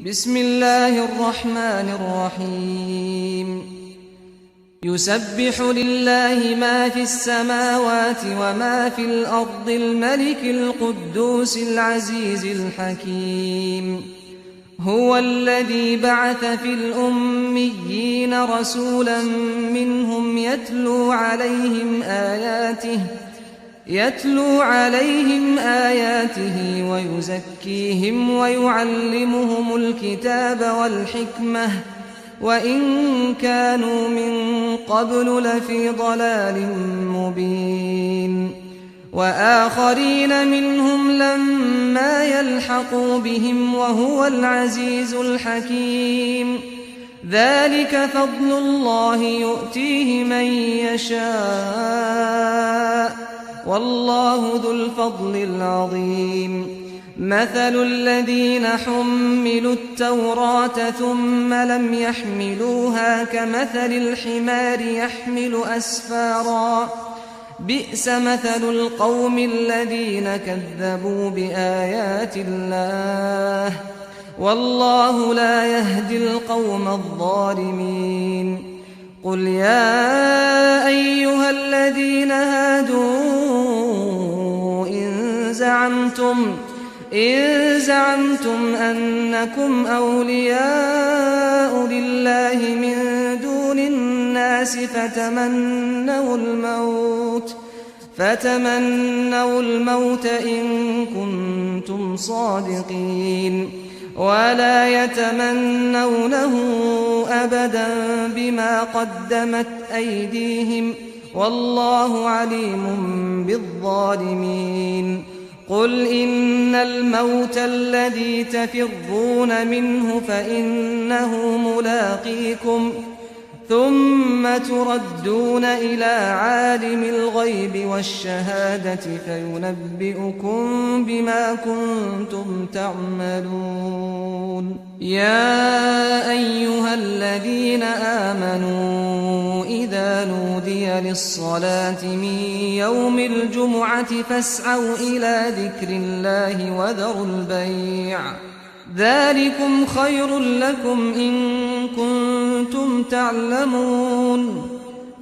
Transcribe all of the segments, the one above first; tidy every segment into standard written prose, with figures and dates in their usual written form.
بسم الله الرحمن الرحيم يسبح لله ما في السماوات وما في الأرض الملك القدوس العزيز الحكيم هو الذي بعث في الأميين رسولا منهم يتلو عليهم آياته ويزكيهم ويعلمهم الكتاب والحكمة وإن كانوا من قبل لفي ضلال مبين وآخرين منهم لما يلحقوا بهم وهو العزيز الحكيم ذلك فضل الله يؤتيه من يشاء والله ذو الفضل العظيم مثل الذين حملوا التوراة ثم لم يحملوها كمثل الحمار يحمل أسفارا بئس مثل القوم الذين كذبوا بآيات الله والله لا يهدي القوم الظالمين قل يا أيها الذين هادوا إن زعمتم أنكم أولياء لله من دون الناس فتمنوا الموت إن كنتم صادقين ولا يتمنونه أبدا بما قدمت أيديهم والله عليم بالظالمين قل إن الموت الذي تفرون منه فإنه ملاقيكم ثم تردون إلى عالم الغيب والشهادة فينبئكم بما كنتم تعملون يا أيها الذين آمنوا إذا نودي للصلاة من يوم الجمعة فاسعوا إلى ذكر الله وذروا البيع ذلكم خير لكم إن كنتم تعلمون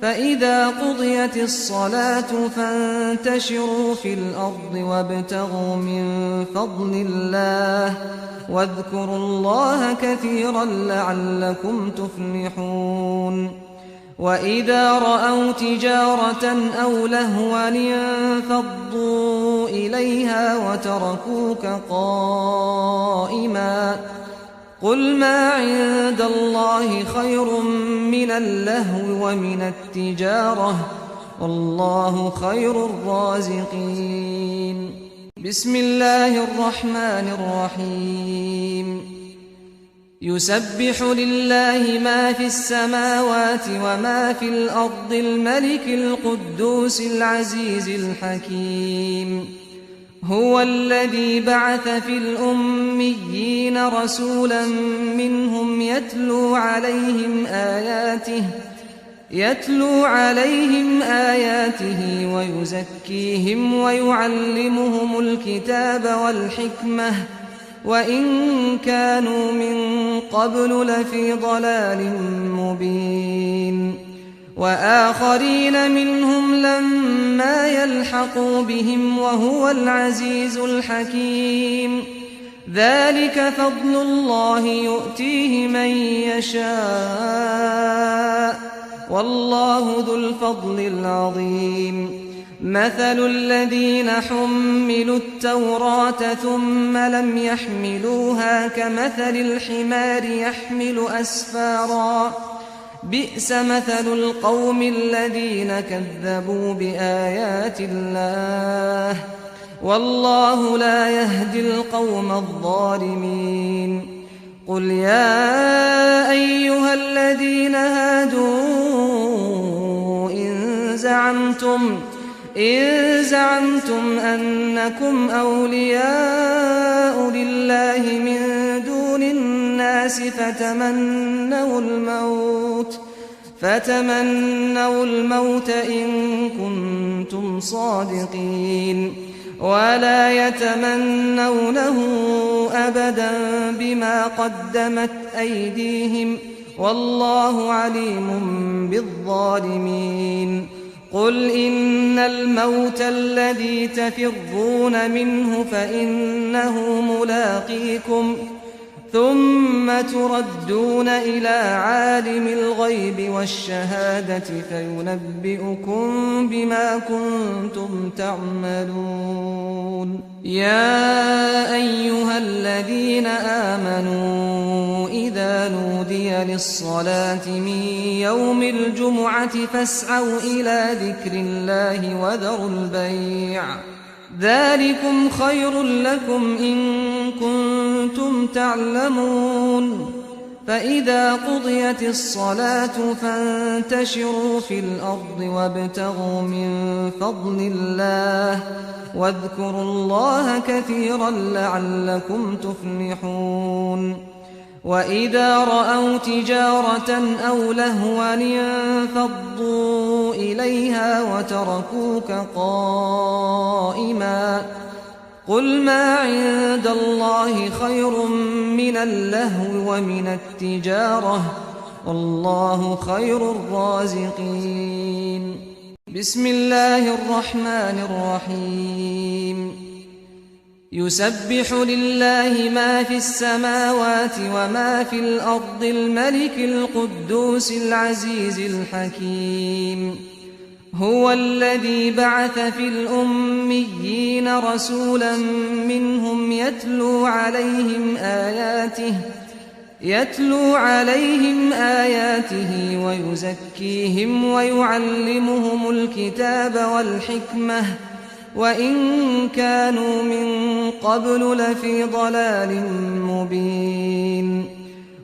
فإذا قضيت الصلاة فانتشروا في الأرض وابتغوا من فضل الله واذكروا الله كثيرا لعلكم تفلحون وإذا رأوا تجارة أو لهوا انفضوا إليها وتركوك قائما قل ما عند الله خير من اللهو ومن التجارة والله خير الرازقين بسم الله الرحمن الرحيم يسبح لله ما في السماوات وما في الأرض الملك القدوس العزيز الحكيم هو الذي بعث في الأميين رسولا منهم يتلو عليهم آياته ويزكيهم ويعلمهم الكتاب والحكمة وإن كانوا من قبل لفي ضلال مبين وآخرين منهم لما يلحقوا بهم وهو العزيز الحكيم ذلك فضل الله يؤتيه من يشاء والله ذو الفضل العظيم مثل الذين حملوا التوراة ثم لم يحملوها كمثل الحمار يحمل أسفارا بئس مثل القوم الذين كذبوا بآيات الله والله لا يهدي القوم الظالمين قل يا أيها الذين هادوا إن زعمتم أنكم أولياء لله من دون الناس فتمنوا الموت إن كنتم صادقين ولا يتمنونه أبدا بما قدمت أيديهم والله عليم بالظالمين قل إن الموت الذي تفرون منه فإنه ملاقيكم ثم تردون إلى عالم الغيب والشهادة فينبئكم بما كنتم تعملون يا أيها الذين آمنوا إذا نودي للصلاة من يوم الجمعة فاسعوا إلى ذكر الله وذروا البيع ذلكم خير لكم إن كنتم تعلمون فإذا قضيت الصلاة فانتشروا في الأرض وابتغوا من فضل الله واذكروا الله كثيرا لعلكم تفلحون وإذا رأوا تجارة أو لهوا انفضوا إليها وتركوك قائما قل ما عند الله خير من اللهو ومن التجارة والله خير الرازقين بسم الله الرحمن الرحيم يسبح لله ما في السماوات وما في الأرض الملك القدوس العزيز الحكيم هو الذي بعث في الأميين رسولا منهم يتلو عليهم آياته ويزكيهم ويعلمهم الكتاب والحكمة وإن كانوا من قبل لفي ضلال مبين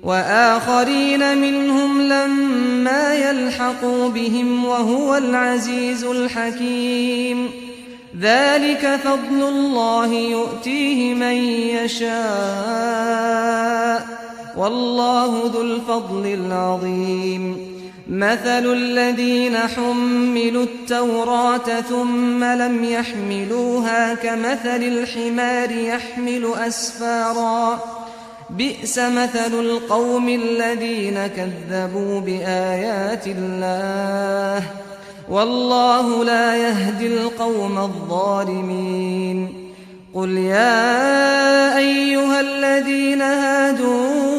وآخرين منهم لما يلحقوا بهم وهو العزيز الحكيم ذلك فضل الله يؤتيه من يشاء والله ذو الفضل العظيم مثل الذين حملوا التوراة ثم لم يحملوها كمثل الحمار يحمل أسفارا بئس مثل القوم الذين كذبوا بآيات الله والله لا يهدي القوم الظالمين قل يا أيها الذين هادوا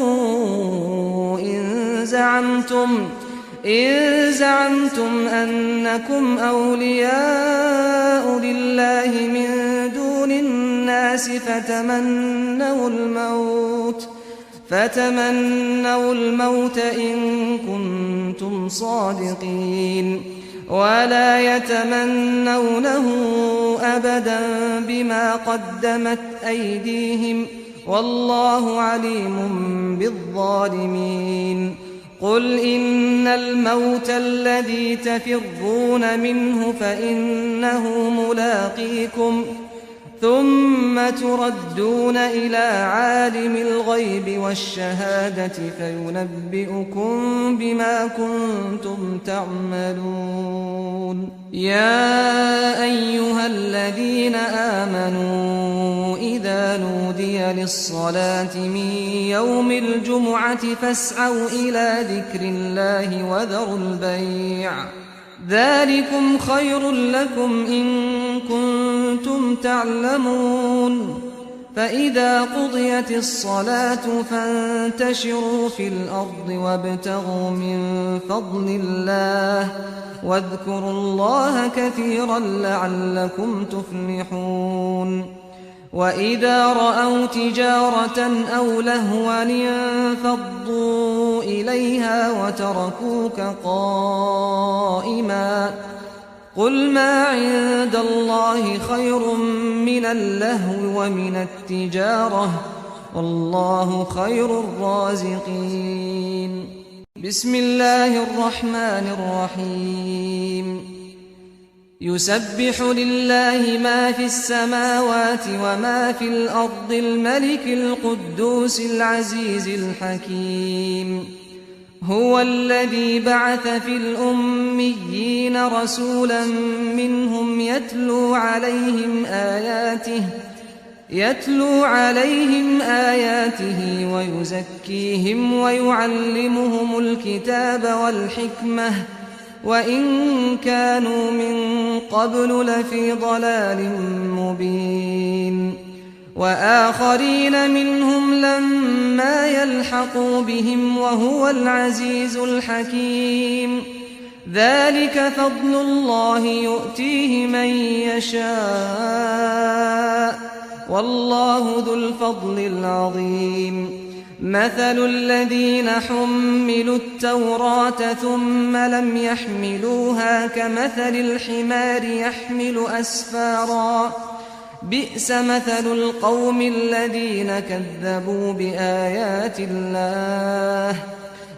إن زعمتم أنكم أولياء لله من دون الناس فتمنوا الموت إن كنتم صادقين ولا يتمنونه أبدا بما قدمت أيديهم والله عليم بالظالمين قل إن الموت الذي تفرون منه فإنه ملاقيكم ثم تردون إلى عالم الغيب والشهادة فينبئكم بما كنتم تعملون يا أيها الذين آمنوا إذا نودي للصلاة من يوم الجمعة فاسعوا إلى ذكر الله وذروا البيع ذلكم خير لكم إن كنتم تعلمون فإذا قضيت الصلاة فانتشروا في الأرض وابتغوا من فضل الله واذكروا الله كثيرا لعلكم تفلحون وإذا رأوا تجارة أو لهوا انفضوا إليها وتركوك قائما قل ما عند الله خير من اللهو ومن التجارة والله خير الرازقين بسم الله الرحمن الرحيم يسبح لله ما في السماوات وما في الأرض الملك القدوس العزيز الحكيم هو الذي بعث في الأميين رسولا منهم يتلو عليهم آياته ويزكيهم ويعلمهم الكتاب والحكمة وإن كانوا من قبل لفي ضلال مبين وآخرين منهم لما يلحقوا بهم وهو العزيز الحكيم ذلك فضل الله يؤتيه من يشاء والله ذو الفضل العظيم مثل الذين حملوا التوراة ثم لم يحملوها كمثل الحمار يحمل أسفارا بئس مثل القوم الذين كذبوا بآيات الله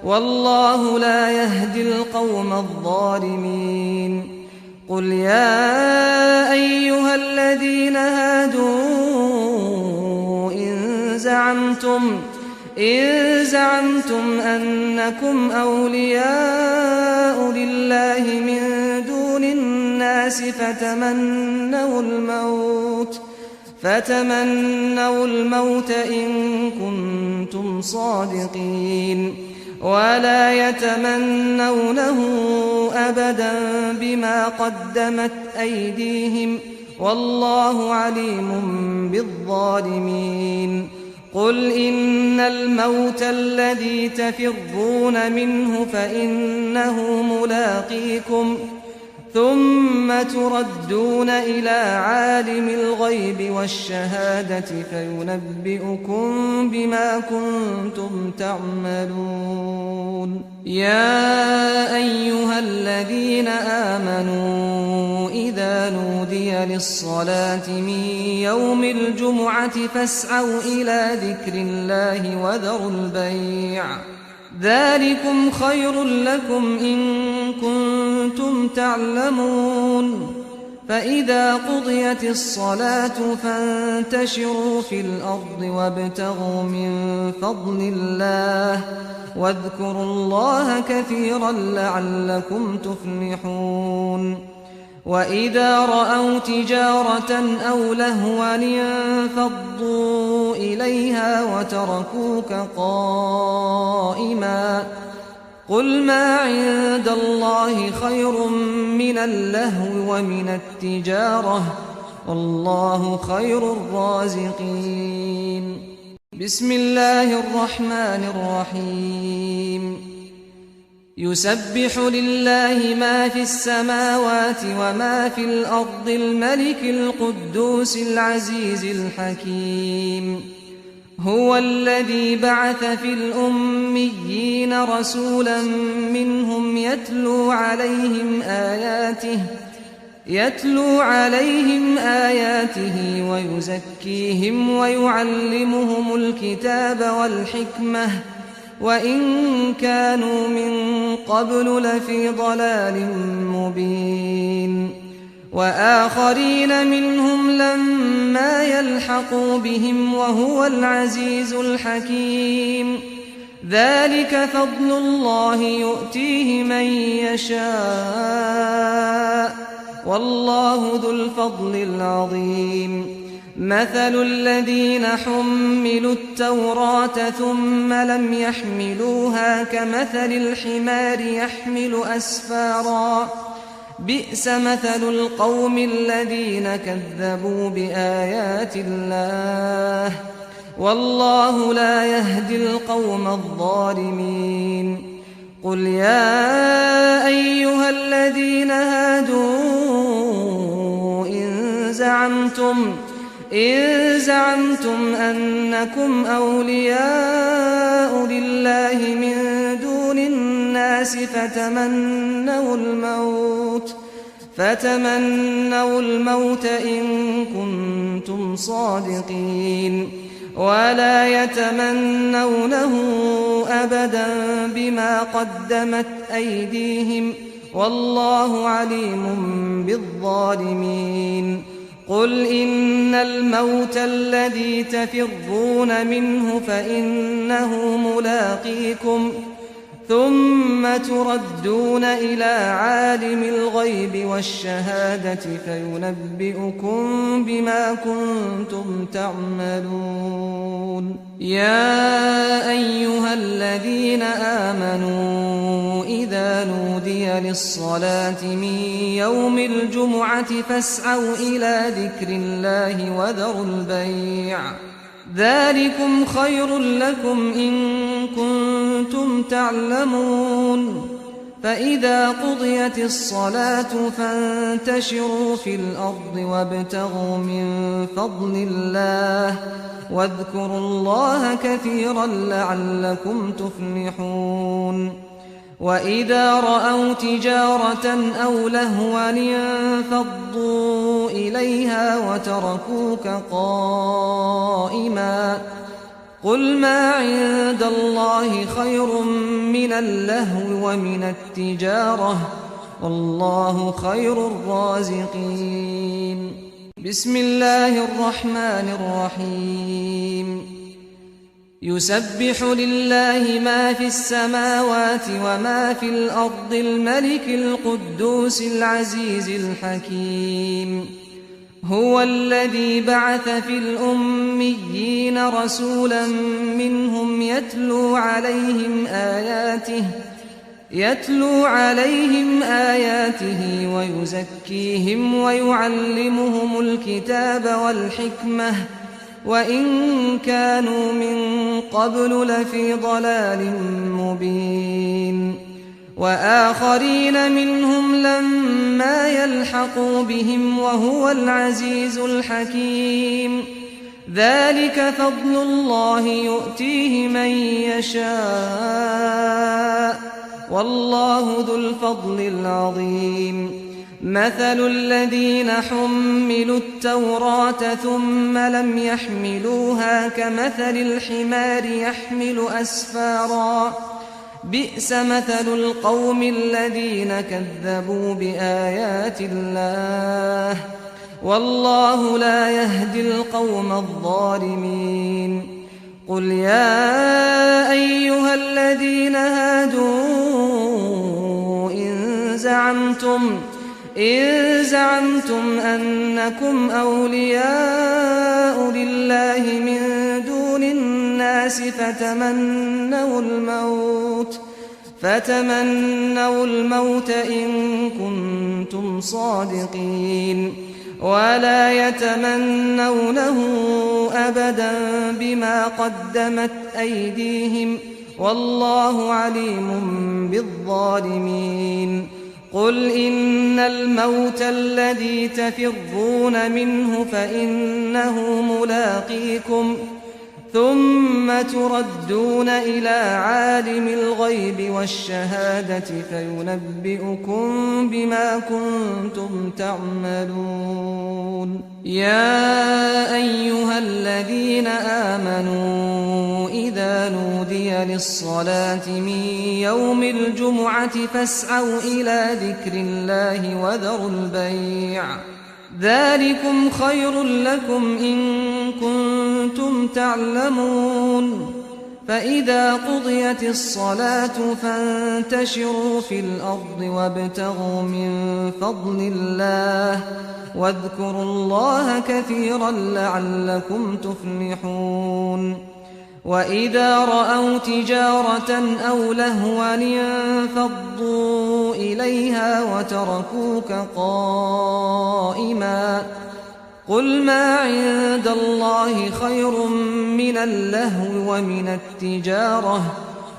والله لا يهدي القوم الظالمين قل يا أيها الذين هادوا إن زعمتم أنكم أولياء لله من دون الناس فتمنوا الموت إن كنتم صادقين ولا يتمنونه أبدا بما قدمت أيديهم والله عليم بالظالمين قل إن الموت الذي تفرون منه فإنه ملاقيكم ثم تردون إلى عالم الغيب والشهادة فينبئكم بما كنتم تعملون يا أيها الذين آمنوا إذا نودي للصلاة من يوم الجمعة فاسعوا إلى ذكر الله وذروا البيع ذلكم خير لكم إن كنتم تعلمون فإذا قضيت الصلاة فانتشروا في الأرض وابتغوا من فضل الله واذكروا الله كثيرا لعلكم تفلحون وإذا رأوا تجارة أو لهوا انفضوا إليها وتركوك قائما قل ما عند الله خير من اللهو ومن التجارة والله خير الرازقين بسم الله الرحمن الرحيم يسبح لله ما في السماوات وما في الأرض الملك القدوس العزيز الحكيم هو الذي بعث في الأميين رسولا منهم يتلو عليهم آياته ويزكيهم ويعلمهم الكتاب والحكمة وإن كانوا من قبل لفي ضلال مبين وآخرين منهم لما يلحقوا بهم وهو العزيز الحكيم ذلك فضل الله يؤتيه من يشاء والله ذو الفضل العظيم مثل الذين حملوا التوراة ثم لم يحملوها كمثل الحمار يحمل أسفارا بئس مثل القوم الذين كذبوا بآيات الله والله لا يهدي القوم الظالمين قل يا أيها الذين هادوا إن زعمتم أنكم أولياء لله من دون الناس فتمنوا الموت إن كنتم صادقين ولا يتمنونه أبدا بما قدمت أيديهم والله عليم بالظالمين قل إن الموت الذي تفرون منه فإنه ملاقيكم ثم تردون إلى عالم الغيب والشهادة فينبئكم بما كنتم تعملون يا أيها الذين آمنوا إذا نودي للصلاة من يوم الجمعة فاسعوا إلى ذكر الله وذروا البيع ذلكم خير لكم إن كنتم تعلمون فإذا قضيت الصلاة فانتشروا في الأرض وابتغوا من فضل الله واذكروا الله كثيرا لعلكم تفلحون وإذا رأوا تجارة أو لهوا انفضوا إليها وتركوك قائما قل ما عند الله خير من اللهو ومن التجارة والله خير الرازقين بسم الله الرحمن الرحيم يسبح لله ما في السماوات وما في الأرض الملك القدوس العزيز الحكيم هو الذي بعث في الأميين رسولا منهم يتلو عليهم آياته ويزكيهم ويعلمهم الكتاب والحكمة وإن كانوا من قبل لفي ضلال مبين وآخرين منهم لما يلحقوا بهم وهو العزيز الحكيم ذلك فضل الله يؤتيه من يشاء والله ذو الفضل العظيم مثل الذين حملوا التوراة ثم لم يحملوها كمثل الحمار يحمل أسفارا بئس مثل القوم الذين كذبوا بآيات الله والله لا يهدي القوم الظالمين قل يا أيها الذين هادوا إن زعمتم أنكم أولياء لله من دون الناس فتمنوا الموت إن كنتم صادقين ولا يتمنونه أبدا بما قدمت أيديهم والله عليم بالظالمين قل إن الموت الذي تفرون منه فإنه ملاقيكم ثم تردون إلى عالم الغيب والشهادة فينبئكم بما كنتم تعملون يا أيها الذين آمنوا إذا نودي للصلاة من يوم الجمعة فاسعوا إلى ذكر الله وذروا البيع ذلكم خير لكم إن كنتم تعلمون فإذا قضيت الصلاة فانتشروا في الأرض وابتغوا من فضل الله واذكروا الله كثيرا لعلكم تفلحون وإذا رأوا تجارة أو لهوا انفضوا إليها وتركوك قائما قل ما عند الله خير من اللهو ومن التجارة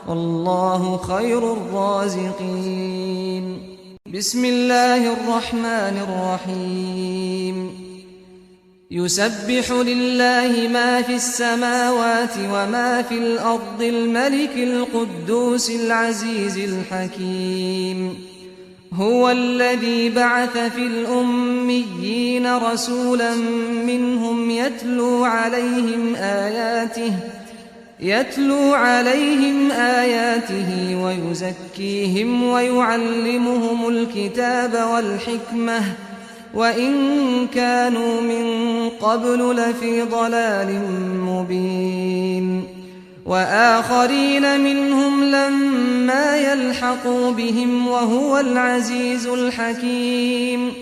والله خير الرازقين بسم الله الرحمن الرحيم يسبح لله ما في السماوات وما في الأرض الملك القدوس العزيز الحكيم هو الذي بعث في الأميين رسولا منهم يتلو عليهم آياته ويزكيهم ويعلمهم الكتاب والحكمة وإن كانوا من قبل لفي ضلال مبين وآخرين منهم لما يلحقوا بهم وهو العزيز الحكيم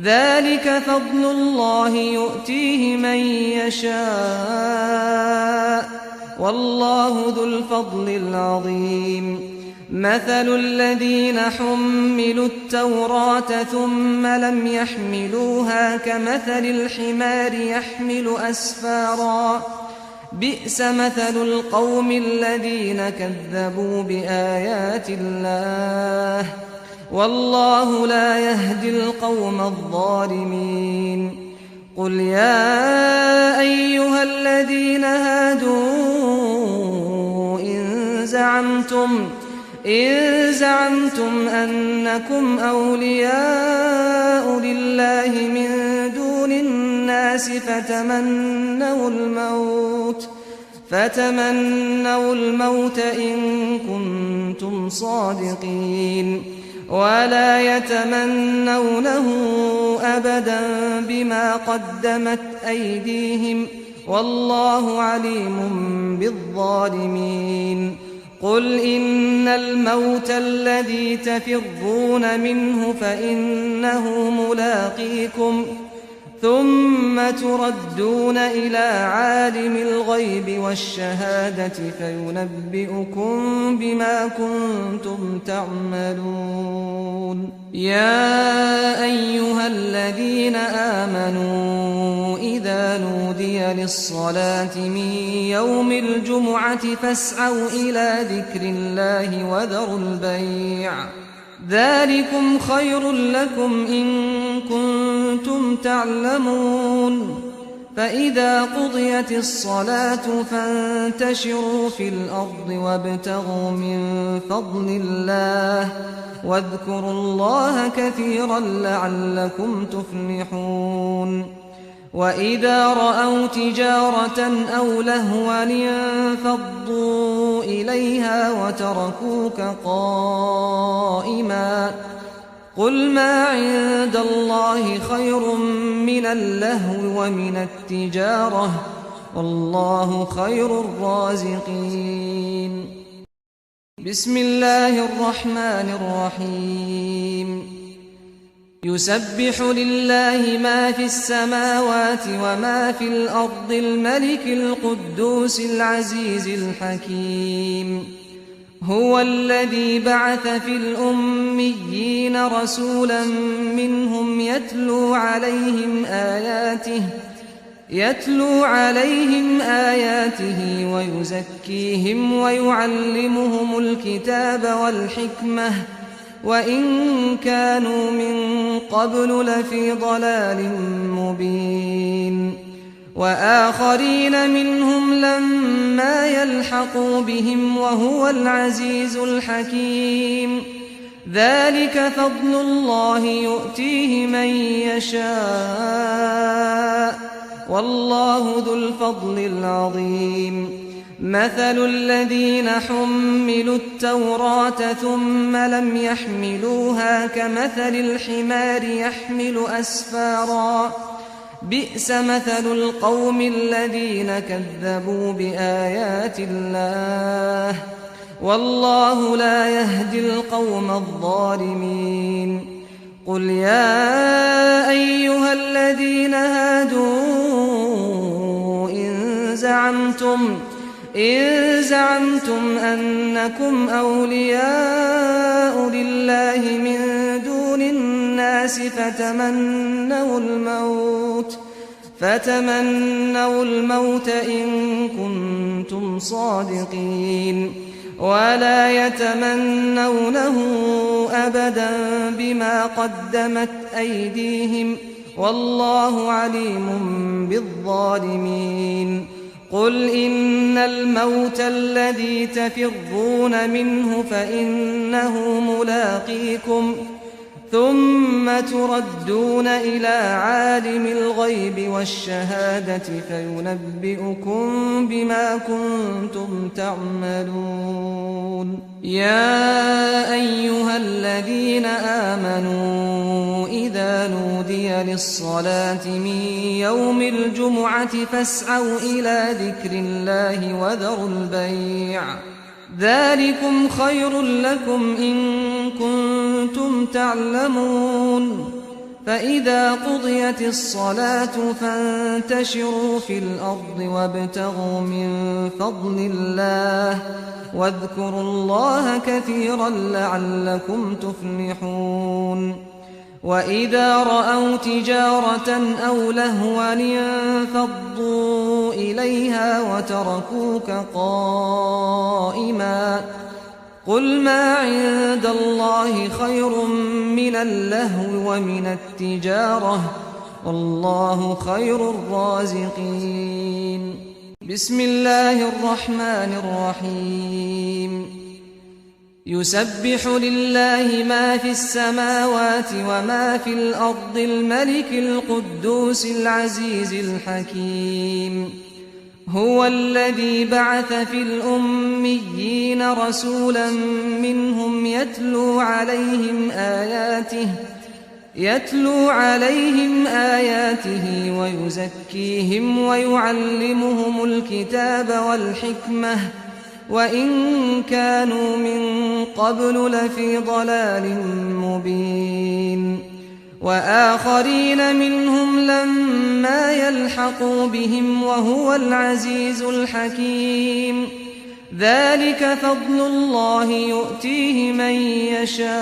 ذلك فضل الله يؤتيه من يشاء والله ذو الفضل العظيم مثل الذين حملوا التوراة ثم لم يحملوها كمثل الحمار يحمل أسفارا بئس مثل القوم الذين كذبوا بآيات الله والله لا يهدي القوم الظالمين قل يا أيها الذين هادوا إن زعمتم أنكم أولياء لله من دون الناس فتمنوا الموت إن كنتم صادقين ولا يتمنونه أبدا بما قدمت أيديهم والله عليم بالظالمين قل إن الموت الذي تفرون منه فإنه ملاقيكم ثم تردون إلى عالم الغيب والشهادة فينبئكم بما كنتم تعملون يا أيها الذين آمنوا إذا نودي للصلاة من يوم الجمعة فاسعوا إلى ذكر الله وذروا البيع ذلكم خير لكم إن كنتم تعلمون فإذا قضيت الصلاة فانتشروا في الأرض وابتغوا من فضل الله واذكروا الله كثيرا لعلكم تفلحون وإذا رأوا تجارة أو لهوا انفضوا إليها وتركوك قائما قل ما عند الله خير من اللهو ومن التجارة والله خير الرازقين بسم الله الرحمن الرحيم يسبح لله ما في السماوات وما في الأرض الملك القدوس العزيز الحكيم هو الذي بعث في الأميين رسولا منهم يتلو عليهم آياته ويزكيهم ويعلمهم الكتاب والحكمة وإن كانوا من قبل لفي ضلال مبين وآخرين منهم لما يلحقوا بهم وهو العزيز الحكيم ذلك فضل الله يؤتيه من يشاء والله ذو الفضل العظيم مثل الذين حملوا التوراة ثم لم يحملوها كمثل الحمار يحمل أسفارا بئس مثل القوم الذين كذبوا بآيات الله والله لا يهدي القوم الظالمين قل يا أيها الذين هادوا إن زعمتم أنكم أولياء لله من دون الناس فتمنوا الموت إن كنتم صادقين ولا يتمنونه أبدا بما قدمت أيديهم والله عليم بالظالمين قل إن الموت الذي تفرون منه فإنه ملاقيكم ثم تردون إلى عالم الغيب والشهادة فينبئكم بما كنتم تعملون يا أيها الذين آمنوا إذا نودي نودي للصلاة من يوم الجمعة فاسعوا إلى ذكر الله وذروا البيع ذلكم خير لكم إن كنتم تعلمون فإذا قضيت الصلاة فانتشروا في الأرض وابتغوا من فضل الله واذكروا الله كثيرا لعلكم تفلحون وإذا رأوا تجارة أو لهوا انفضوا إليها وتركوك قائما قل ما عند الله خير من اللهو ومن التجارة والله خير الرازقين بسم الله الرحمن الرحيم يسبح لله ما في السماوات وما في الأرض الملك القدوس العزيز الحكيم هو الذي بعث في الأميين رسولا منهم يتلو عليهم آياته ويزكيهم ويعلمهم الكتاب والحكمة وإن كانوا من قبل لفي ضلال مبين وآخرين منهم لما يلحقوا بهم وهو العزيز الحكيم ذلك فضل الله يؤتيه من يشاء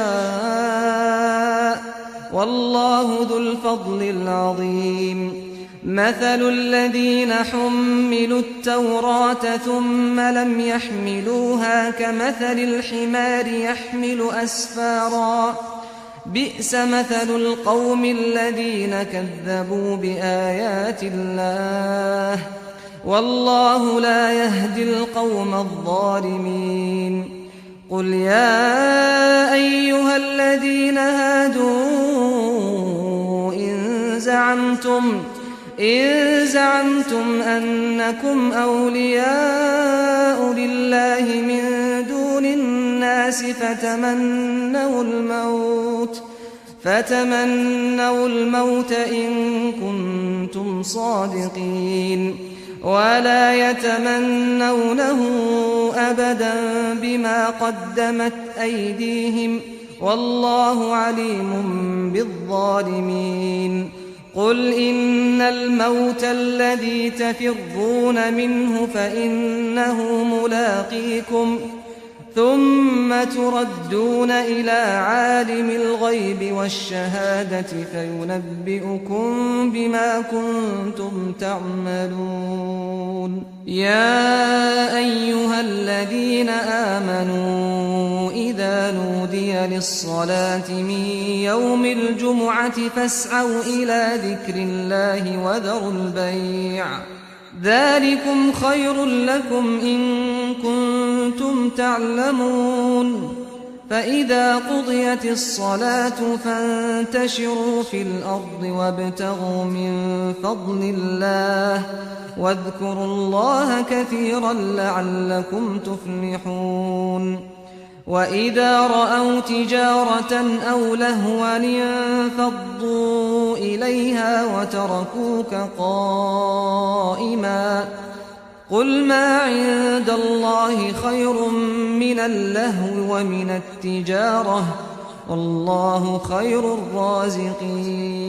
والله ذو الفضل العظيم مثل الذين حملوا التوراة ثم لم يحملوها كمثل الحمار يحمل أسفارا بئس مثل القوم الذين كذبوا بآيات الله والله لا يهدي القوم الظالمين قل يا أيها الذين هادوا إن زعمتم أنكم أولياء لله من دون الناس فتمنوا الموت إن كنتم صادقين ولا يتمنونه أبدا بما قدمت أيديهم والله عليم بالظالمين قل إن الموت الذي تفرون منه فإنه ملاقيكم ثم تردون إلى عالم الغيب والشهادة فينبئكم بما كنتم تعملون يا أيها الذين آمنوا إذا نودي للصلاة من يوم الجمعة فاسعوا إلى ذكر الله وذروا البيع ذلكم خير لكم إن كنتم تعلمون فإذا قضيت الصلاة فانتشروا في الأرض وابتغوا من فضل الله واذكروا الله كثيرا لعلكم تفلحون وإذا رأوا تجارة أو لهوا انفضوا إليها وتركوك قائما قل ما عند الله خير من اللهو ومن التجارة والله خير الرازقين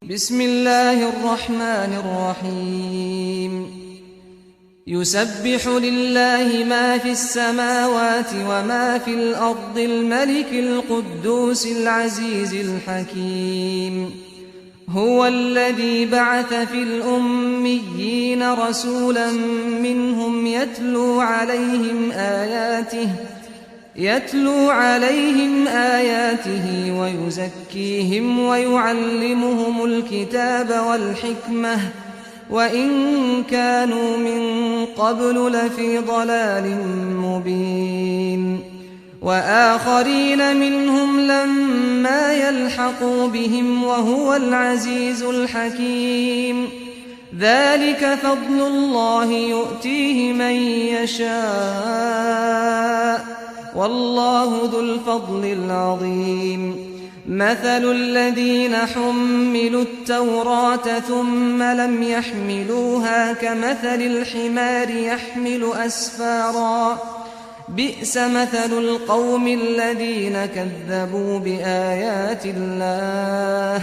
بسم الله الرحمن الرحيم يسبح لله ما في السماوات وما في الأرض الملك القدوس العزيز الحكيم هو الذي بعث في الأميين رسولا منهم يتلو عليهم آياته ويزكيهم ويعلمهم الكتاب والحكمة وإن كانوا من قبل لفي ضلال مبين وآخرين منهم لما يلحقوا بهم وهو العزيز الحكيم ذلك فضل الله يؤتيه من يشاء والله ذو الفضل العظيم مثل الذين حملوا التوراة ثم لم يحملوها كمثل الحمار يحمل أسفارا بئس مثل القوم الذين كذبوا بآيات الله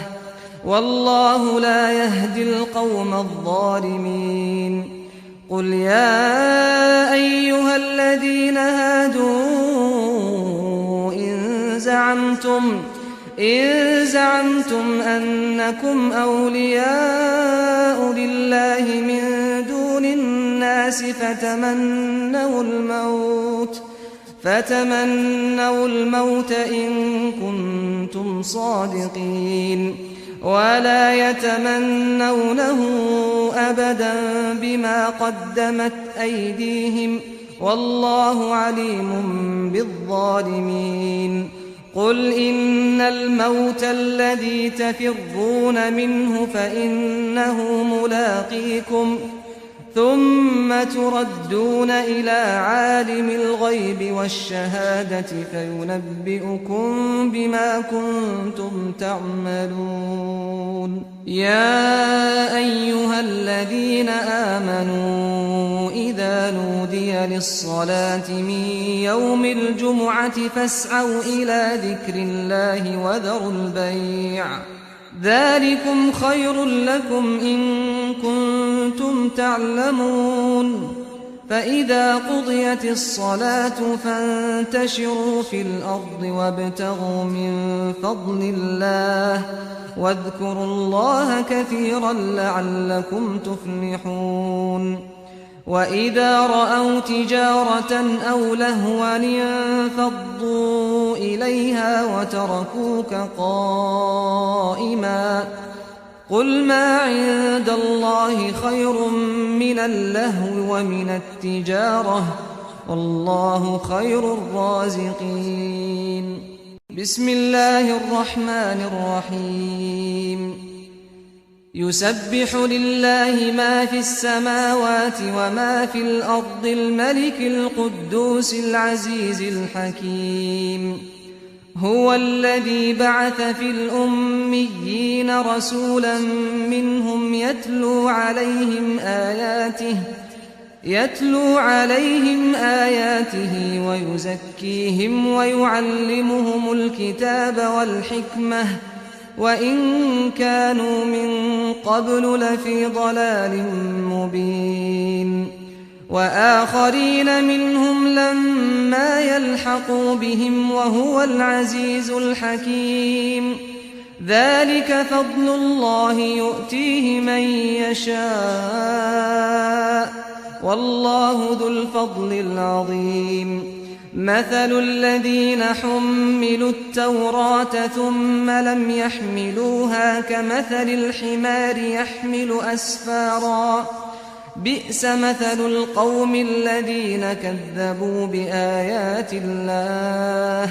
والله لا يهدي القوم الظالمين قل يا أيها الذين هادوا إن زعمتم أنكم أولياء لله من دون الناس فتمنوا الموت إن كنتم صادقين ولا يتمنونه أبدا بما قدمت أيديهم والله عليم بالظالمين قل إن الموت الذي تفرون منه فإنه ملاقيكم ثم تردون إلى عالم الغيب والشهادة فينبئكم بما كنتم تعملون يا أيها الذين آمنوا إذا نودي للصلاة من يوم الجمعة فاسعوا إلى ذكر الله وذروا البيع ذلكم خير لكم إن كنتم تعلمون فإذا قضيت الصلاة فانتشروا في الأرض وابتغوا من فضل الله واذكروا الله كثيرا لعلكم تفلحون وإذا رأوا تجارة أو لهوا انفضوا إليها وتركوك قائما قل ما عند الله خير من اللهو ومن التجارة والله خير الرازقين بسم الله الرحمن الرحيم يسبح لله ما في السماوات وما في الأرض الملك القدوس العزيز الحكيم هو الذي بعث في الأميين رسولا منهم يتلو عليهم آياته ويزكيهم ويعلمهم الكتاب والحكمة وإن كانوا من قبل لفي ضلال مبين وآخرين منهم لما يلحقوا بهم وهو العزيز الحكيم ذلك فضل الله يؤتيه من يشاء والله ذو الفضل العظيم مثل الذين حملوا التوراة ثم لم يحملوها كمثل الحمار يحمل أسفارا بئس مثل القوم الذين كذبوا بآيات الله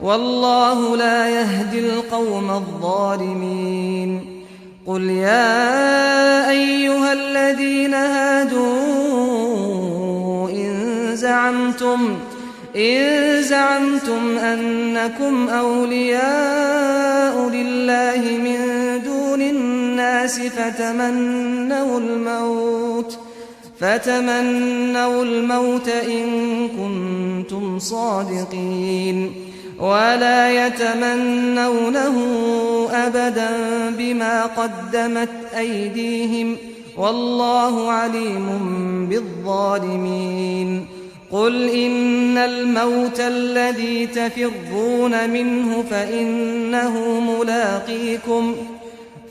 والله لا يهدي القوم الظالمين قل يا أيها الذين هادوا إن زعمتم أنكم أولياء لله من دون الناس فتمنوا الموت إن كنتم صادقين ولا يتمنونه أبدا بما قدمت أيديهم والله عليم بالظالمين قل إن الموت الذي تفرون منه فإنه ملاقيكم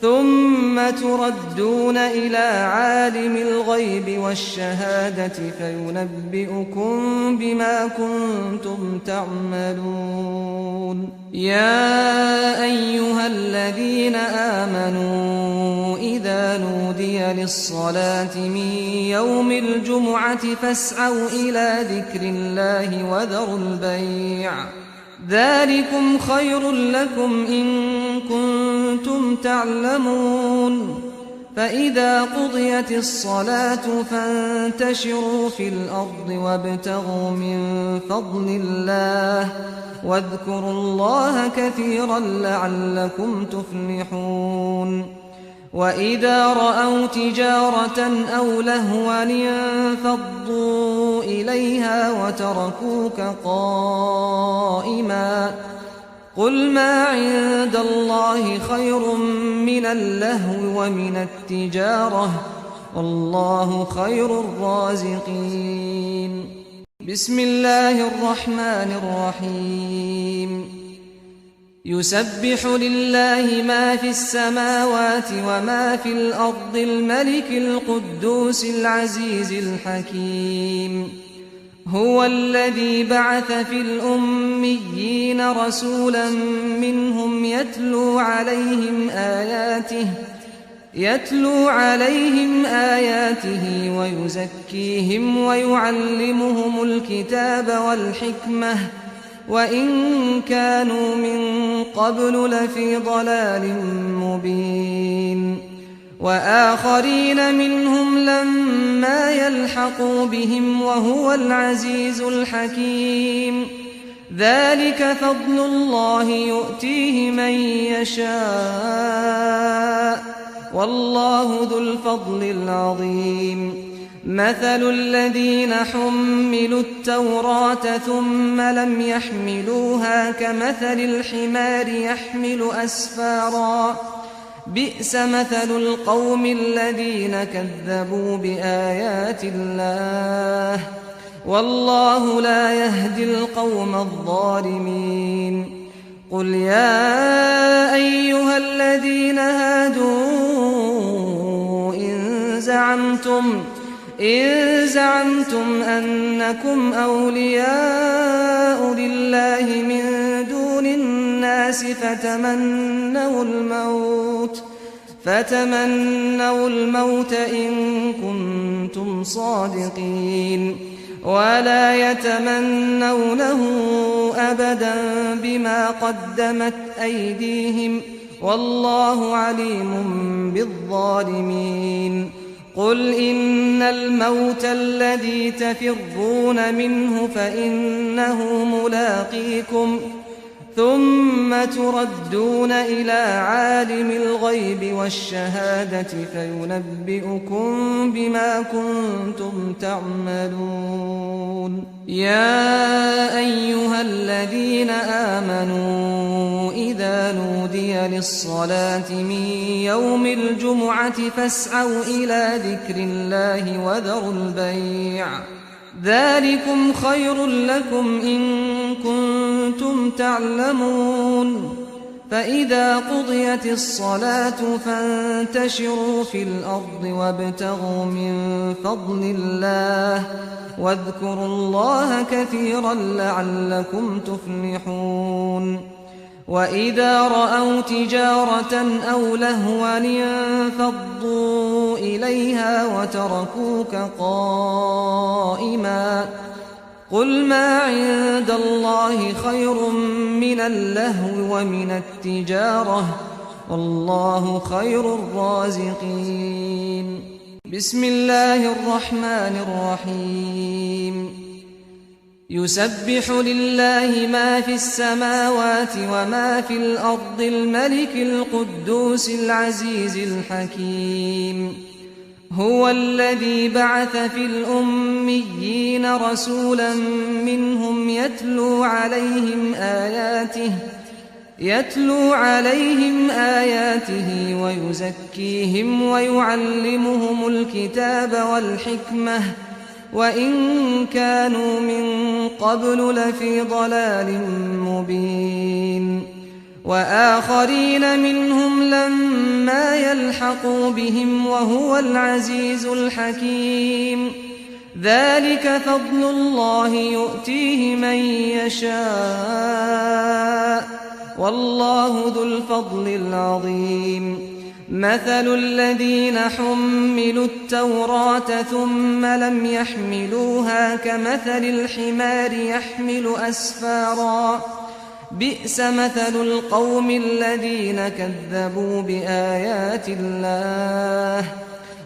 ثم تردون إلى عالم الغيب والشهادة فينبئكم بما كنتم تعملون يا أيها الذين آمنوا إذا نودي للصلاة من يوم الجمعة فاسعوا إلى ذكر الله وذروا البيع ذلكم خير لكم إن كنتم تعلمون فإذا قضيت الصلاة فانتشروا في الأرض وابتغوا من فضل الله واذكروا الله كثيرا لعلكم تفلحون وإذا رأوا تجارة أو لهوا انفضوا إليها وتركوك قائما قل ما عند الله خير من اللهو ومن التجارة والله خير الرازقين بسم الله الرحمن الرحيم يسبح لله ما في السماوات وما في الأرض الملك القدوس العزيز الحكيم هو الذي بعث في الأميين رسولا منهم يتلو عليهم آياته ويزكيهم ويعلمهم الكتاب والحكمة وإن كانوا من قبل لفي ضلال مبين وآخرين منهم لما يلحقوا بهم وهو العزيز الحكيم ذلك فضل الله يؤتيه من يشاء والله ذو الفضل العظيم مثل الذين حملوا التوراة ثم لم يحملوها كمثل الحمار يحمل أسفارا بئس مثل القوم الذين كذبوا بآيات الله والله لا يهدي القوم الظالمين قل يا أيها الذين هادوا إن زعمتم أنكم أولياء لله من دون الناس فتمنوا الموت إن كنتم صادقين ولا يتمنونه أبدا بما قدمت أيديهم والله عليم بالظالمين قل إن الموت الذي تفرون منه فإنه ملاقيكم ثم تردون إلى عالم الغيب والشهادة فينبئكم بما كنتم تعملون يا أيها الذين آمنوا إذا نودي للصلاة من يوم الجمعة فاسعوا إلى ذكر الله وذروا البيع ذلكم خير لكم إن كنتم تعلمون فإذا قضيت الصلاة فانتشروا في الأرض وابتغوا من فضل الله واذكروا الله كثيرا لعلكم تفلحون وإذا رأوا تجارة أو لهوا انفضوا إليها وتركوك قائما قل ما عند الله خير من اللهو ومن التجارة والله خير الرازقين بسم الله الرحمن الرحيم يسبح لله ما في السماوات وما في الأرض الملك القدوس العزيز الحكيم هو الذي بعث في الأميين رسولا منهم يتلو عليهم آياته ويزكيهم ويعلمهم الكتاب والحكمة وإن كانوا من قبل لفي ضلال مبين وآخرين منهم لما يلحقوا بهم وهو العزيز الحكيم ذلك فضل الله يؤتيه من يشاء والله ذو الفضل العظيم مثل الذين حملوا التوراة ثم لم يحملوها كمثل الحمار يحمل أسفارا بئس مثل القوم الذين كذبوا بآيات الله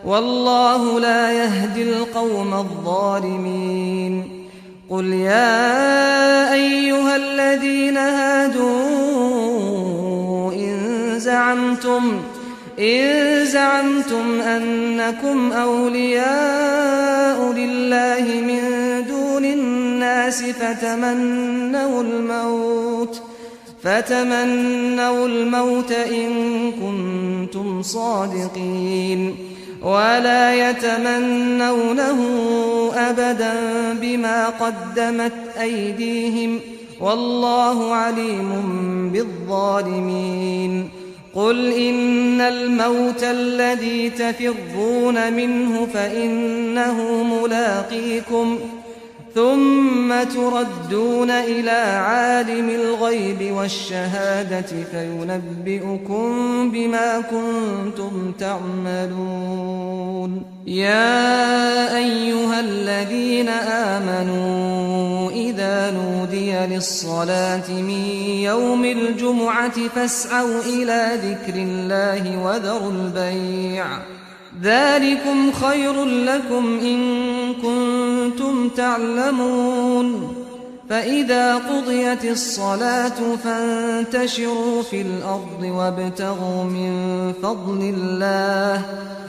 والله لا يهدي القوم الظالمين قل يا أيها الذين هادوا إن زعمتم أنكم أولياء لله من دون الناس فتمنوا الموت إن كنتم صادقين ولا يتمنونه أبدا بما قدمت أيديهم والله عليم بالظالمين قل إن الموت الذي تفرون منه فإنه ملاقيكم ثم تردون إلى عالم الغيب والشهادة فينبئكم بما كنتم تعملون يا أيها الذين آمنوا إذا نودي للصلاة من يوم الجمعة فاسعوا إلى ذكر الله وذروا البيع ذلكم خير لكم إن كنتم تعلمون فإذا قضيت الصلاة فانتشروا في الأرض وابتغوا من فضل الله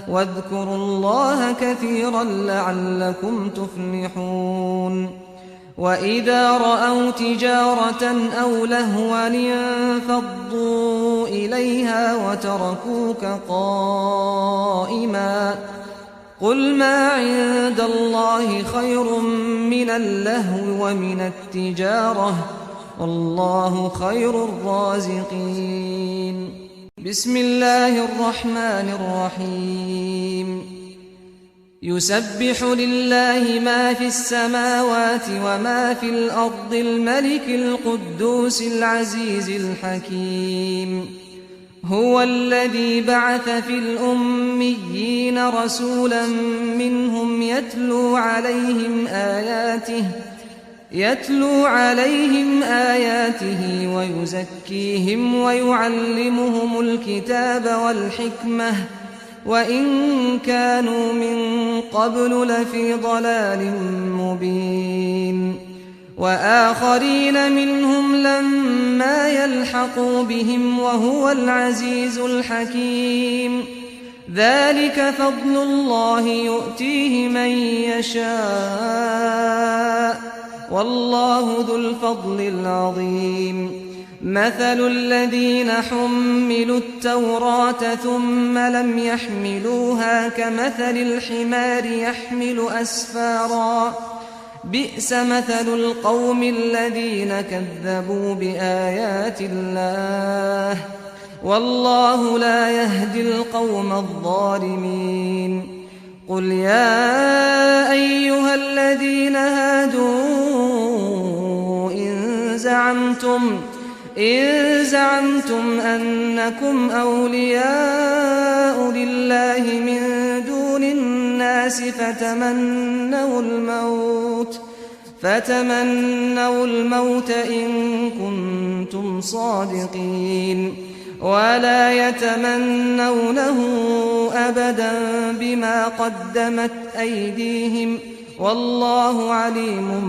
واذكروا الله كثيرا لعلكم تفلحون وإذا رأوا تجارة أو لهوا انفضوا إليها وتركوك قائما قل ما عند الله خير من اللهو ومن التجارة والله خير الرازقين بسم الله الرحمن الرحيم يسبح لله ما في السماوات وما في الأرض الملك القدوس العزيز الحكيم هو الذي بعث في الأميين رسولا منهم يتلو عليهم آياته ويزكيهم ويعلمهم الكتاب والحكمة وإن كانوا من قبل لفي ضلال مبين وآخرين منهم لما يلحقوا بهم وهو العزيز الحكيم ذلك فضل الله يؤتيه من يشاء والله ذو الفضل العظيم مثل الذين حملوا التوراة ثم لم يحملوها كمثل الحمار يحمل أسفارا بئس مثل القوم الذين كذبوا بآيات الله والله لا يهدي القوم الظالمين قل يا أيها الذين هادوا إن زعمتم أنكم أولياء لله من دون الناس فتمنوا الموت إن كنتم صادقين ولا يتمنونه أبدا بما قدمت أيديهم والله عليم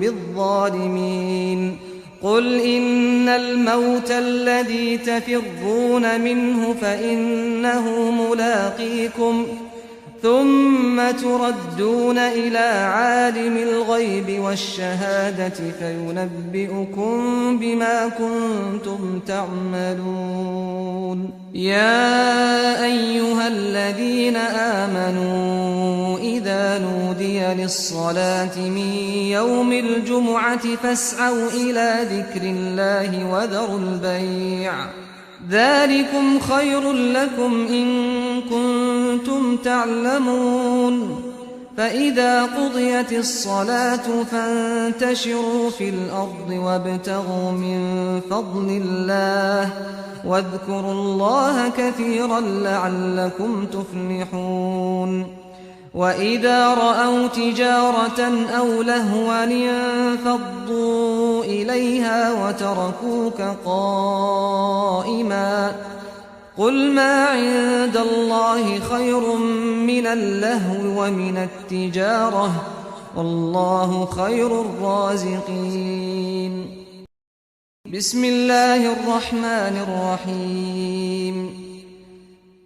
بالظالمين قل إن الموت الذي تفرون منه فإنه ملاقيكم ثم تردون إلى عالم الغيب والشهادة فينبئكم بما كنتم تعملون يا أيها الذين آمنوا إذا نودي للصلاة من يوم الجمعة فاسعوا إلى ذكر الله وذروا البيع ذلكم خير لكم إن كنتم تعلمون فإذا قضيت الصلاة فانتشروا في الأرض وابتغوا من فضل الله واذكروا الله كثيرا لعلكم تفلحون وإذا رأوا تجارة أو لهوا انفضوا إليها وتركوك قائما قل ما عند الله خير من اللهو ومن التجارة والله خير الرازقين. بسم الله الرحمن الرحيم.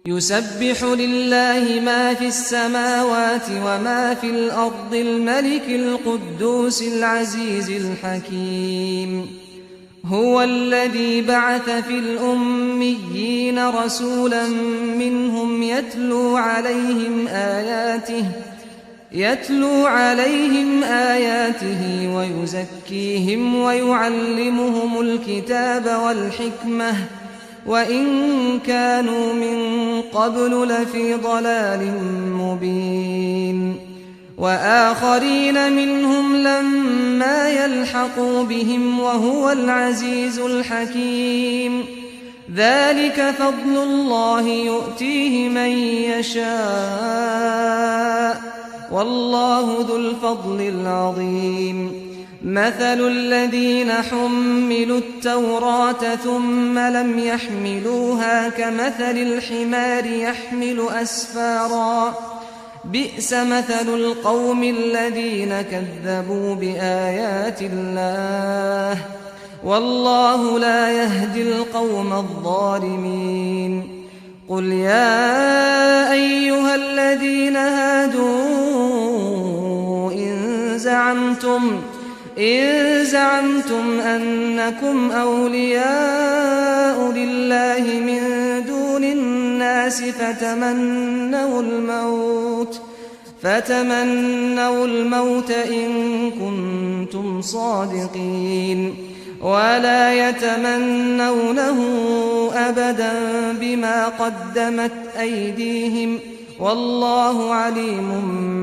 يسبح لله ما في السماوات وما في الأرض الملك القدوس العزيز الحكيم. هو الذي بعث في الأميين رسولا منهم يتلو عليهم آياته ويزكيهم ويعلمهم الكتاب والحكمة وإن كانوا من قبل لفي ضلال مبين. وآخرين منهم لما يلحقوا بهم وهو العزيز الحكيم. ذلك فضل الله يؤتيه من يشاء والله ذو الفضل العظيم. مثل الذين حملوا التوراة ثم لم يحملوها كمثل الحمار يحمل أسفارا بئس مثل القوم الذين كذبوا بآيات الله والله لا يهدي القوم الظالمين. قل يا أيها الذين هادوا إن زعمتم أنكم أولياء لله من دون الناس فتمنوا الموت إن كنتم صادقين ولا يتمنونه أبدا بما قدمت أيديهم والله عليم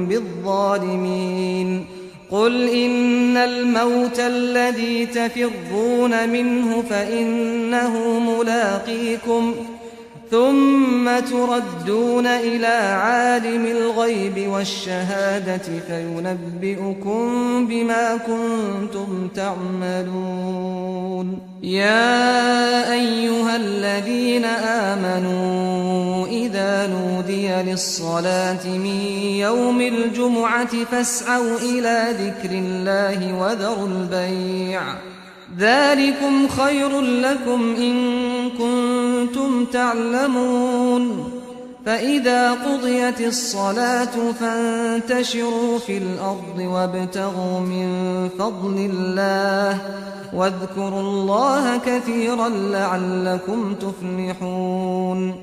بالظالمين. قل إن الموت الذي تفرون منه فإنه ملاقيكم ثم تردون إلى عالم الغيب والشهادة فينبئكم بما كنتم تعملون. يا أيها الذين آمنوا إذا نودي للصلاة من يوم الجمعة فاسعوا إلى ذكر الله وذروا البيع ذلكم خير لكم إن كنتم تعلمون. فإذا قضيت الصلاة فانتشروا في الأرض وابتغوا من فضل الله واذكروا الله كثيرا لعلكم تفلحون.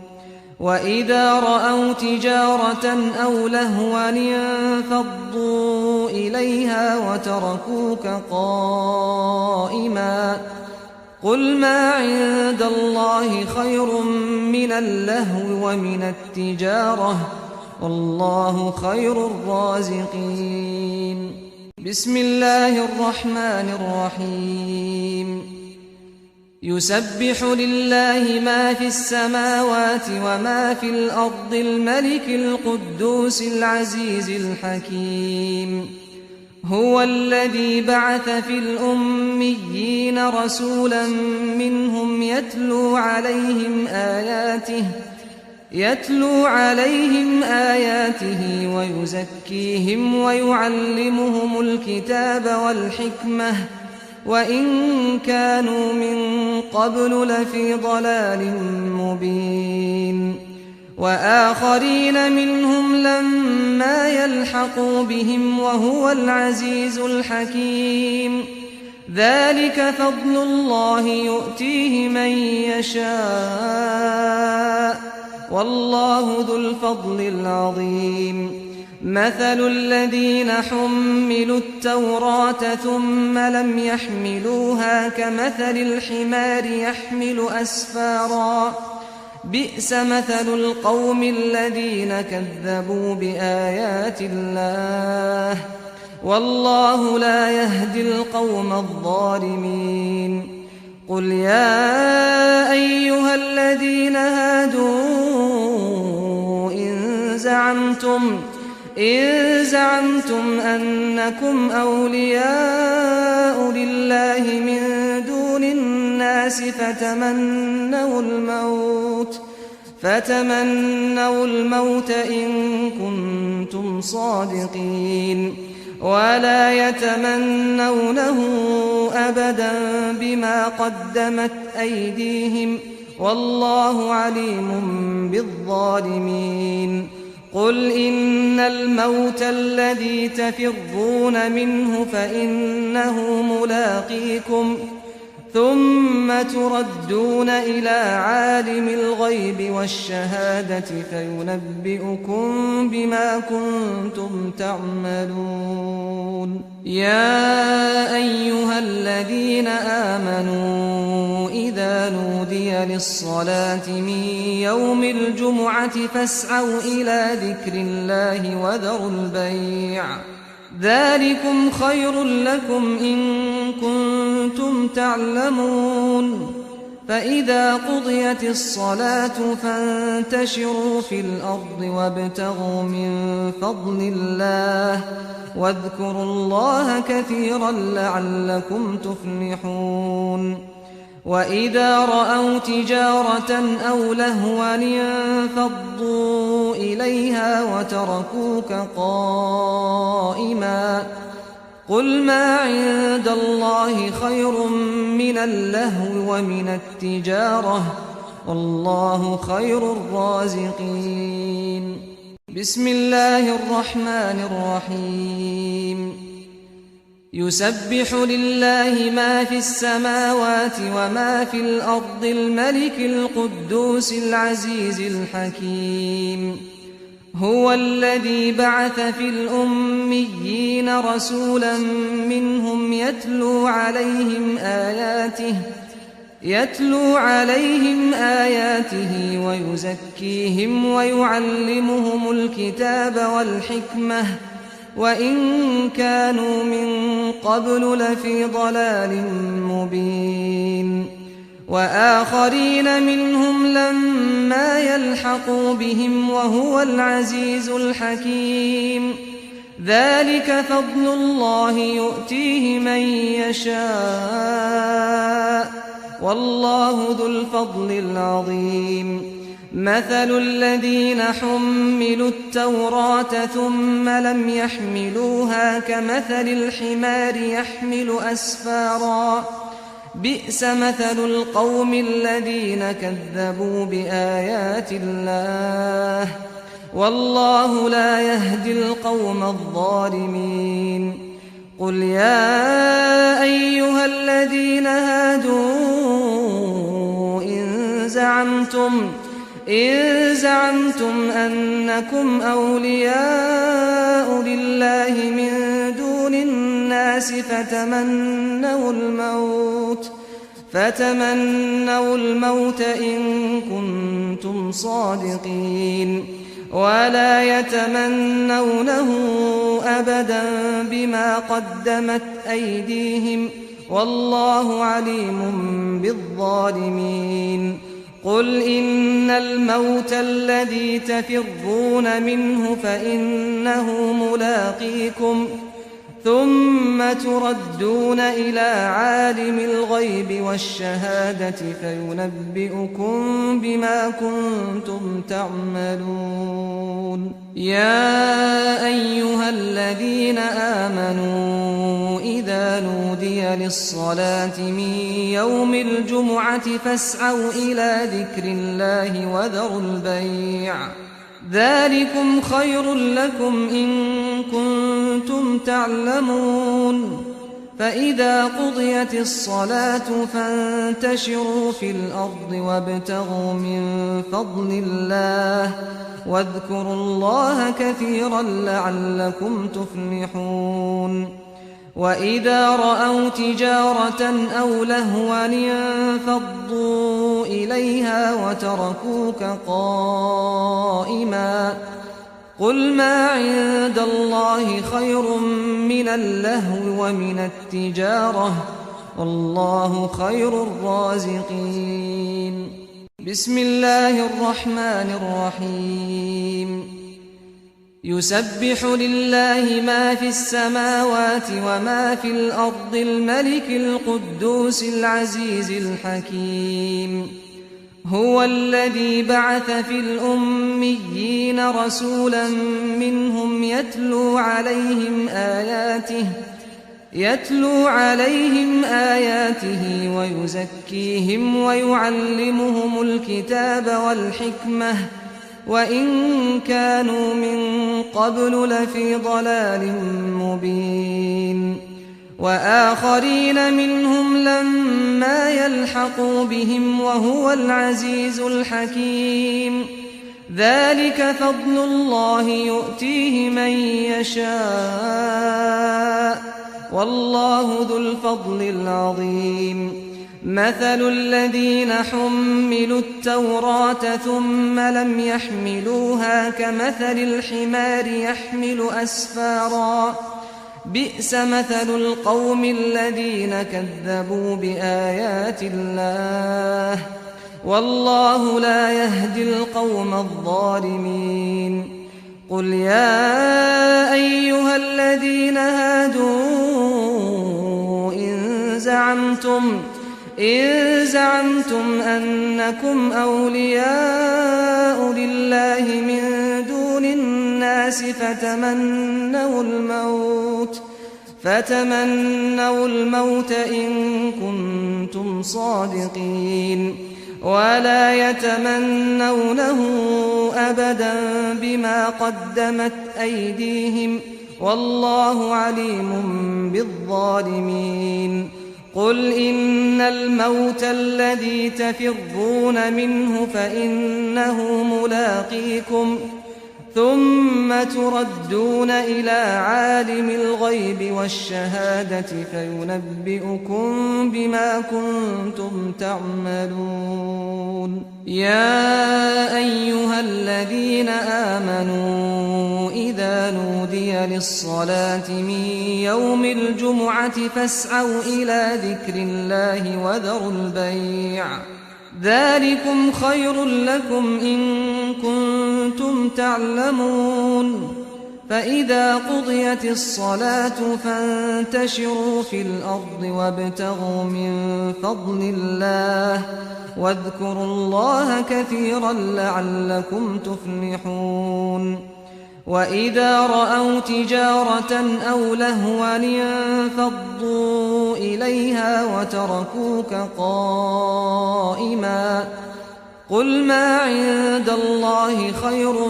وإذا رأوا تجارة أو لهوا انفضوا إليها وتركوك قائما قل ما عند الله خير من اللهو ومن التجارة والله خير الرازقين. بسم الله الرحمن الرحيم. يسبح لله ما في السماوات وما في الأرض الملك القدوس العزيز الحكيم. هو الذي بعث في الأميين رسولا منهم يتلو عليهم آياته ويزكيهم ويعلمهم الكتاب والحكمة وإن كانوا من قبل لفي ضلال مبين. وآخرين منهم لما يلحقوا بهم وهو العزيز الحكيم. ذلك فضل الله يؤتيه من يشاء والله ذو الفضل العظيم. مثل الذين حملوا التوراة ثم لم يحملوها كمثل الحمار يحمل أسفارا بئس مثل القوم الذين كذبوا بآيات الله والله لا يهدي القوم الظالمين. قل يا أيها الذين هادوا إن زعمتم أنكم أولياء لله الناس فتمنوا الموت إن كنتم صادقين ولا يتمنونه أبدا بما قدمت أيديهم والله عليم بالظالمين قل إن الموت الذي تفرون منه فإنه ملاقيكم ثم تردون إلى عالم الغيب والشهادة فينبئكم بما كنتم تعملون يا أيها الذين آمنوا إذا نودي للصلاة من يوم الجمعة فاسعوا إلى ذكر الله وذروا البيع ذلكم خير لكم إن كنتم تعلمون فإذا قضيت الصلاة فانتشروا في الأرض وابتغوا من فضل الله واذكروا الله كثيرا لعلكم تفلحون وإذا رأوا تجارة أو لهوا انفضوا إليها وتركوك قائما قل ما عند الله خير من اللهو ومن التجارة والله خير الرازقين بسم الله الرحمن الرحيم يسبح لله ما في السماوات وما في الأرض الملك القدوس العزيز الحكيم هو الذي بعث في الأميين رسولا منهم يتلو عليهم آياته ويزكيهم ويعلمهم الكتاب والحكمة وإن كانوا من قبل لفي ضلال مبين وآخرين منهم لما يلحقوا بهم وهو العزيز الحكيم ذلك فضل الله يؤتيه من يشاء والله ذو الفضل العظيم مثل الذين حملوا التوراة ثم لم يحملوها كمثل الحمار يحمل أسفارا بئس مثل القوم الذين كذبوا بآيات الله والله لا يهدي القوم الظالمين قل يا أيها الذين هادوا إن زعمتم أنكم أولياء لله من دون الناس فتمنوا الموت إن كنتم صادقين ولا يتمنونه أبدا بما قدمت أيديهم والله عليم بالظالمين قل إن الموت الذي تفرون منه فإنه ملاقيكم ثم تردون إلى عالم الغيب والشهادة فينبئكم بما كنتم تعملون يا أيها الذين آمنوا إذا نودي للصلاة من يوم الجمعة فاسعوا إلى ذكر الله وذروا البيع ذلكم خير لكم إن كنتم تعلمون فإذا قضيت الصلاة فانتشروا في الأرض وابتغوا من فضل الله واذكروا الله كثيرا لعلكم تفلحون وإذا رأوا تجارة أو لهوا انفضوا إليها وتركوك قائما قل ما عند الله خير من اللهو ومن التجارة والله خير الرازقين. بسم الله الرحمن الرحيم. يسبح لله ما في السماوات وما في الأرض الملك القدوس العزيز الحكيم هو الذي بعث في الأميين رسولا منهم يتلو عليهم آياته ويزكيهم ويعلمهم الكتاب والحكمة وإن كانوا من قبل لفي ضلال مبين وآخرين منهم لما يلحقوا بهم وهو العزيز الحكيم ذلك فضل الله يؤتيه من يشاء والله ذو الفضل العظيم مثل الذين حملوا التوراة ثم لم يحملوها كمثل الحمار يحمل أسفارا بئس مثل القوم الذين كذبوا بآيات الله والله لا يهدي القوم الظالمين قل يا أيها الذين هادوا إن زعمتم أنكم أولياء لله من دون الناس فتمنوا الموت إن كنتم صادقين ولا يتمنونه أبدا بما قدمت أيديهم والله عليم بالظالمين قل إن الموت الذي تفرون منه فإنه ملاقيكم ثم تردون إلى عالم الغيب والشهادة فينبئكم بما كنتم تعملون يا أيها الذين آمنوا إذا نودي للصلاة من يوم الجمعة فاسعوا إلى ذكر الله وذروا البيع ذلكم خير لكم إن كنتم تعلمون فإذا قضيت الصلاة فانتشروا في الأرض وابتغوا من فضل الله واذكروا الله كثيرا لعلكم تفلحون وإذا رأوا تجارة أو لهوا انفضوا إليها وتركوك قائما قل ما عند الله خير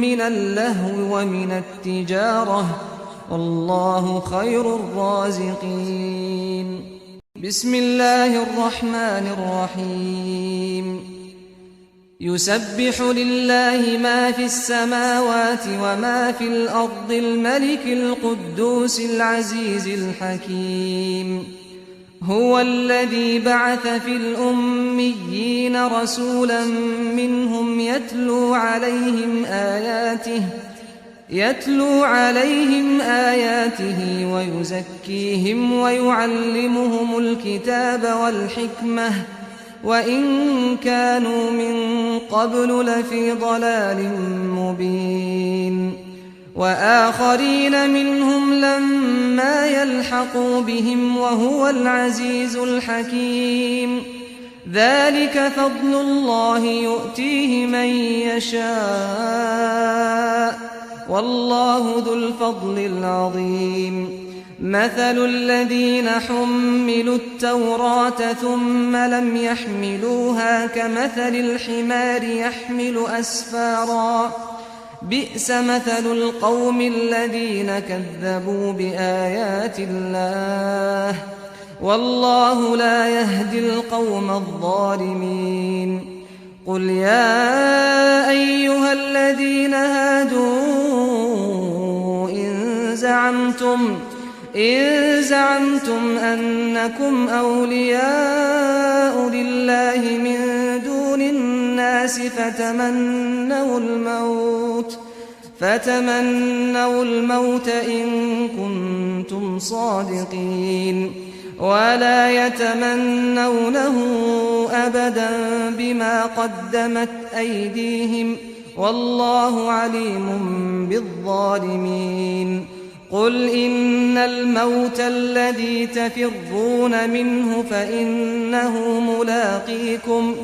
من اللهو ومن التجارة والله خير الرازقين بسم الله الرحمن الرحيم يسبح لله ما في السماوات وما في الأرض الملك القدوس العزيز الحكيم هو الذي بعث في الأميين رسولا منهم يتلو عليهم آياته ويزكيهم ويعلمهم الكتاب والحكمة وإن كانوا من قبل لفي ضلال مبين وآخرين منهم لما يلحقوا بهم وهو العزيز الحكيم ذلك فضل الله يؤتيه من يشاء والله ذو الفضل العظيم مثل الذين حملوا التوراة ثم لم يحملوها كمثل الحمار يحمل أسفارا بئس مثل القوم الذين كذبوا بآيات الله والله لا يهدي القوم الظالمين قل يا أيها الذين هادوا إن زعمتم أنكم أولياء لله من دون الناس فتمنوا الموت إن كنتم صادقين ولا يتمنونه أبدا بما قدمت أيديهم والله عليم بالظالمين قل إن الموت الذي تفرون منه فإنه ملاقيكم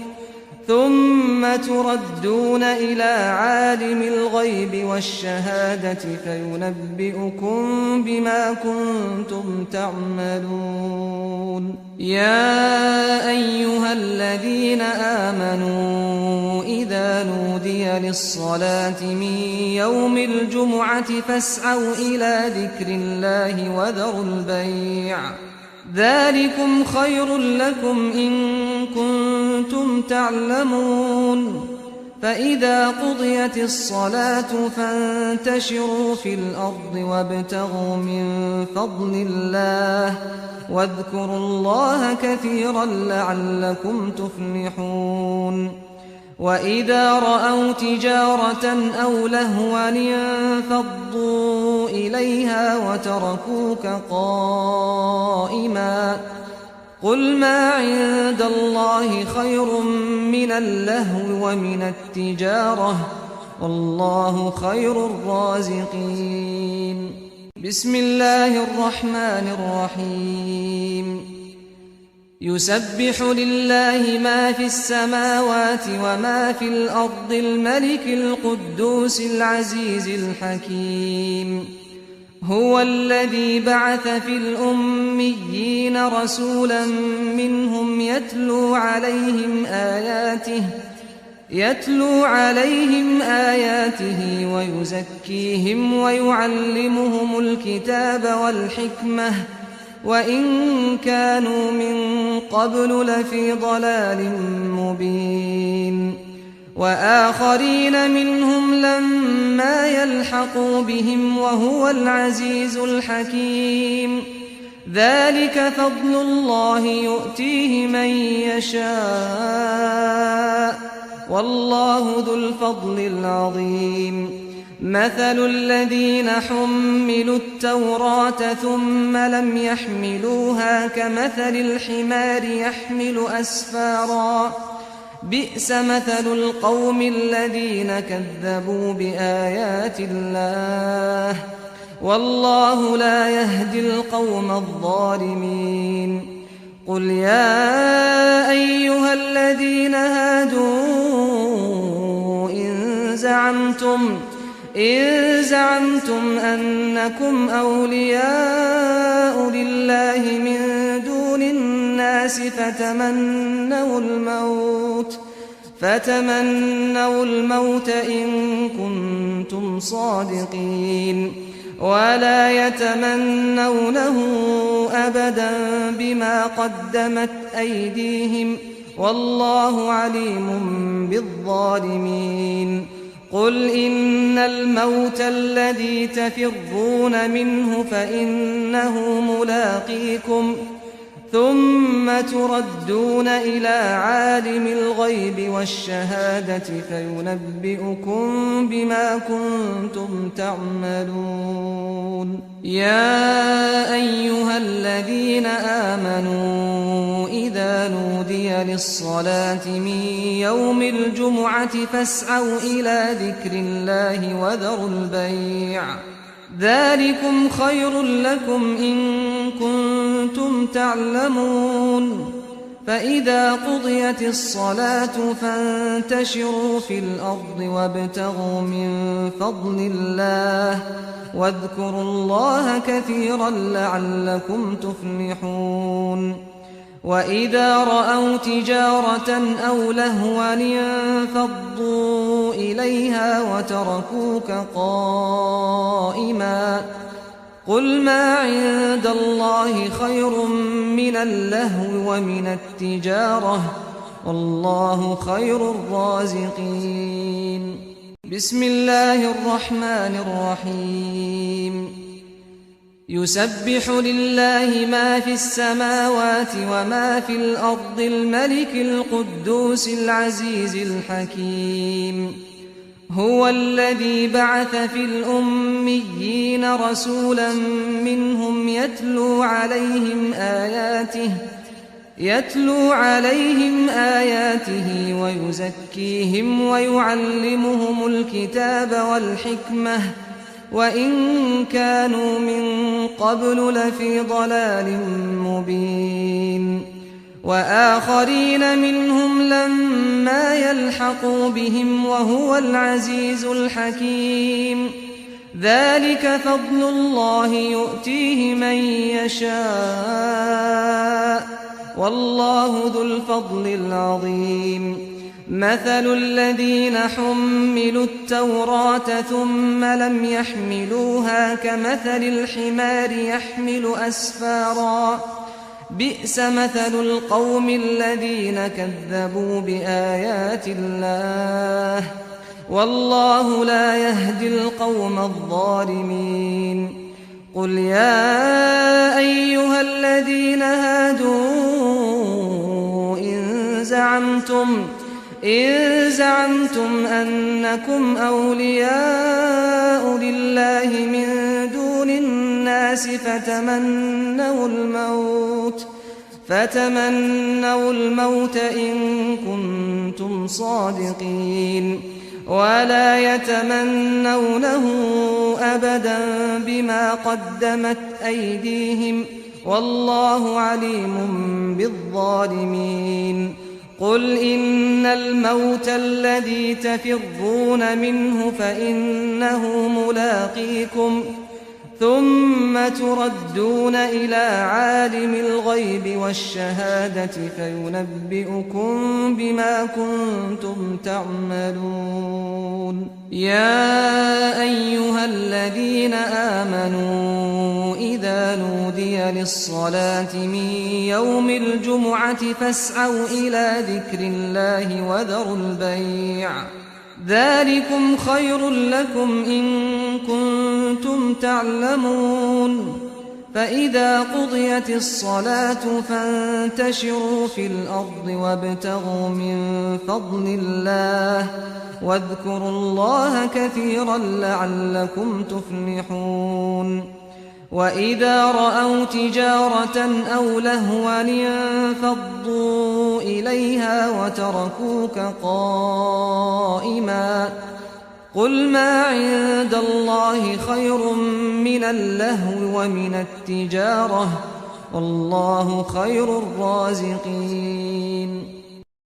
ثم تردون إلى عالم الغيب والشهادة فينبئكم بما كنتم تعملون يا أيها الذين آمنوا إذا نودي للصلاة من يوم الجمعة فاسعوا إلى ذكر الله وذروا البيع ذلكم خير لكم إن كنتم تعلمون فإذا قضيت الصلاة فانتشروا في الأرض وابتغوا من فضل الله واذكروا الله كثيرا لعلكم تفلحون وإذا رأوا تجارة أو لهوا انفضوا إليها وتركوك قائما قل ما عند الله خير من اللهو ومن التجارة والله خير الرازقين بسم الله الرحمن الرحيم يسبح لله ما في السماوات وما في الأرض الملك القدوس العزيز الحكيم هو الذي بعث في الأميين رسولا منهم يتلو عليهم آياته ويزكيهم ويعلمهم الكتاب والحكمة وإن كانوا من قبل لفي ضلال مبين وآخرين منهم لما يلحقوا بهم وهو العزيز الحكيم ذلك فضل الله يؤتيه من يشاء والله ذو الفضل العظيم مثل الذين حملوا التوراة ثم لم يحملوها كمثل الحمار يحمل أسفارا بئس مثل القوم الذين كذبوا بآيات الله والله لا يهدي القوم الظالمين قل يا أيها الذين هادوا إن زعمتم أنكم أولياء لله من دون الناس فتمنوا الموت إن كنتم صادقين ولا يتمنونه أبدا بما قدمت أيديهم والله عليم بالظالمين قل إن الموت الذي تفرون منه فإنه ملاقيكم ثم تردون إلى عالم الغيب والشهادة فينبئكم بما كنتم تعملون يا أيها الذين آمنوا إذا نودي للصلاة من يوم الجمعة فاسعوا إلى ذكر الله وذروا البيع ذلكم خير لكم إن كنتم تعلمون فإذا قضيت الصلاة فانتشروا في الأرض وابتغوا من فضل الله واذكروا الله كثيرا لعلكم تفلحون وإذا رأوا تجارة أو لهوا انفضوا إليها وتركوك قائما قل ما عند الله خير من اللهو ومن التجارة والله خير الرازقين بسم الله الرحمن الرحيم يسبح لله ما في السماوات وما في الأرض الملك القدوس العزيز الحكيم هو الذي بعث في الأميين رسولا منهم يتلو عليهم آياته ويزكيهم ويعلمهم الكتاب والحكمة وإن كانوا من قبل لفي ضلال مبين وآخرين منهم لما يلحقوا بهم وهو العزيز الحكيم ذلك فضل الله يؤتيه من يشاء والله ذو الفضل العظيم مثل الذين حملوا التوراة ثم لم يحملوها كمثل الحمار يحمل أسفارا بئس مثل القوم الذين كذبوا بآيات الله والله لا يهدي القوم الظالمين قل يا أيها الذين هادوا إن زعمتم أنكم أولياء لله من دون الناس فتمنوا الموت إن كنتم صادقين ولا يتمنونه أبدا بما قدمت أيديهم والله عليم بالظالمين قل إن الموت الذي تفرون منه فإنه ملاقيكم ثم تردون إلى عالم الغيب والشهادة فينبئكم بما كنتم تعملون يا أيها الذين آمنوا إذا نودي للصلاة من يوم الجمعة فاسعوا إلى ذكر الله وذروا البيع ذلكم خير لكم إن كنتم تعلمون فإذا قضيت الصلاة فانتشروا في الأرض وابتغوا من فضل الله واذكروا الله كثيرا لعلكم تفلحون وإذا رأوا تجارة أو لهوا انفضوا إليها وتركوك قائما قل ما عند الله خير من اللهو ومن التجارة والله خير الرازقين